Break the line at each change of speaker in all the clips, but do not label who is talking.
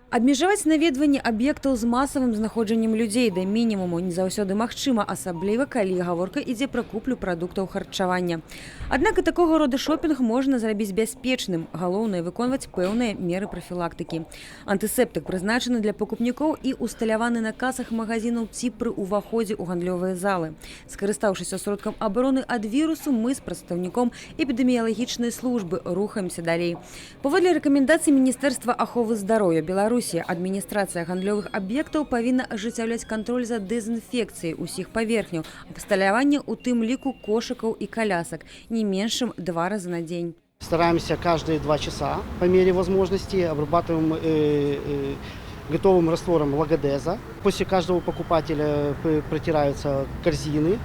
Абмежаваць наведванне аб'ектаў з масавым знаходжаннем людзей да мінімуму не заўсёды магчыма, асабліва калі гаворка ідзе пра куплю прадуктаў харчавання. Аднак і такога рода шопінг можна зрабіць бяспечным. Галоўнае выконваць пэўныя меры прафілактыкі. Антысептык прызначаны для пакупнікоў і усталяваны на касах магазінаў ці пры ўваходзе ў гандлёвыя залы. Скарыстаўшыся сродкам абароны ад вірусу, мы з прадстаўніком эпідэміялагічнай службы рухаемся далей. Паводле рэкамендацый Міністэрства аховы здароўя Беларусі, адміністрацыя гандлёвых аб'ектаў павінна ажыццяўляць кантроль за дэзінфекцыяй усіх паверхняў, абсталявання у тым ліку кошыкаў і колясак, не меншым 2 раза на дзень.
Стараемся каждые 2 часа по мере возможности, обрабатываем готовым раствором лагодеза. После каждого покупателя протираются корзины,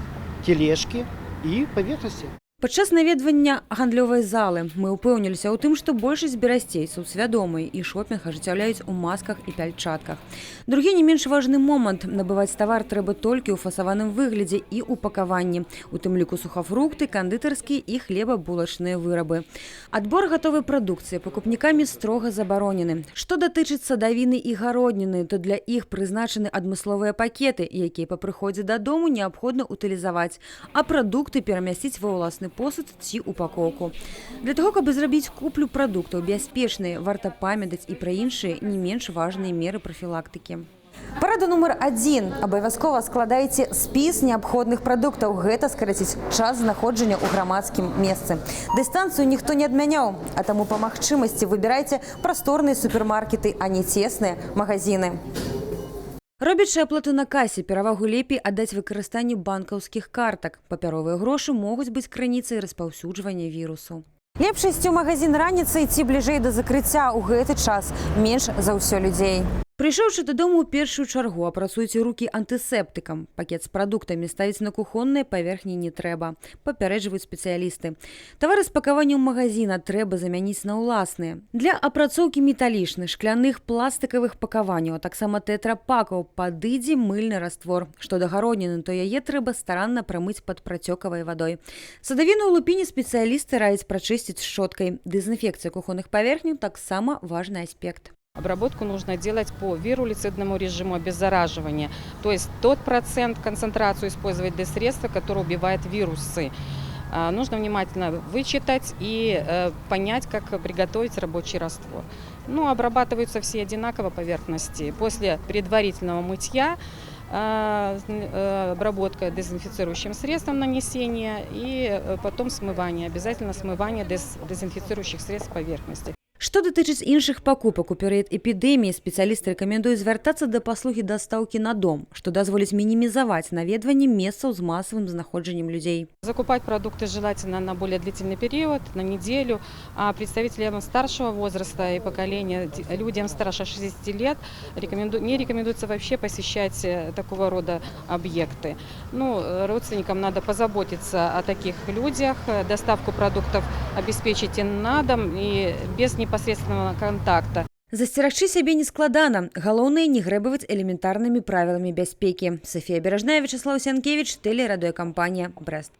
тележки и поверхности.
Падчас наведвання гандлёвай залы мы ўпэўніліся ў тым, што большасць берасцейцаў свядомыя і шопінг ажыццяўляюць у масках і пяльчатках. Другі не менш важны момант – набываць тавар трэба толькі ў фасаваным выглядзе і упакаванні, у тым ліку сухафрукты, кандытарскія і хлебабулачныя вырабы. Адбор гатовай прадукцыі пакупнікамі строга забаронены. Што датычыць садавіны і гародніны, то для іх прызначаны адмысловыя пакеты, якія па прыходзе дадому неабходна утылізаваць, а прадукты перамясціць ва ўласны посуд ці упакоўку. Для того, каб зрабіць куплю прадуктаў бяспечнай, варта памятаць і пра іншыя не менш важныя меры прафілактыкі. Парада нумар 1. Абавязкова складайце спіс неабходных прадуктаў. Гэта скараціць час знаходжання ў грамадскім месцы. Дыстанцыю ніхто не адмяняў, а таму па магчымасці выбірайце прасторныя супермаркеты, а не цесныя магазіны. Робячы аплату на касе, перавагу лепей аддаць выкарыстанню банкаўскіх картак. Папяровыя грошы могуць быць крыніцай распаўсюджвання вірусу. Лепш ісці ў магазін раніцай ці бліжэй да закрыцця. У гэты час менш за ўсё людзей. Прыйшоўшы дадому ў першую чаргу, апрацуйце рукі антысептыкам. Пакет з прадуктамі ставіць на кухонныя паверхні не трэба. Папярэджваюць спецыялісты. Тавары з пакаваннем магазіна трэба замяніць на ўласныя. Для апрацоўкі металічных, шкляных, пластыкавых пакаванняў, а таксама тэтрапакаў падыдзе мыльны раствор. Што да гародніны, то яе трэба старанна прамыць пад працёкавай вадой. Садавіну ў лупіне спецыялісты раяць прачысціць шчоткай. Дэзінфекцыя кухонных паверхняў таксама важны аспект.
Обработку нужно делать по вирулицидному режиму обеззараживания, то есть тот процент, концентрацию использовать для средства, которое убивает вирусы. Нужно внимательно вычитать и понять, как приготовить рабочий раствор. Ну, обрабатываются все одинаково поверхности. После предварительного мытья обработка дезинфицирующим средством нанесения и потом смывание. Обязательно смывание дезинфицирующих средств поверхности.
Што датычыць іншых пакупак у перыяд эпідэміі, спецыялісты рэкамендуюць звяртацца да паслугі дастаўкі на дом, што дазволіць мінімізаваць наведванне месцаў з масавым знаходжаннем людей.
Закупать продукты желательно на более длительный период, на неделю, а представителям старшего возраста и поколения, людям старше 60 лет, не рекомендуется вообще посещать такого рода объекты. Ну, родственникам надо позаботиться о таких людях, доставку продуктов обеспечить на дом и без непосредственного контакта.
Засцерагчы сябе нескладана. Галоўнае не грэбаваць элементарнымі правіламі бяспекі. Софія Беражная, Вячеслав Сянкевич, тэлерадыёкампанія «Брэст».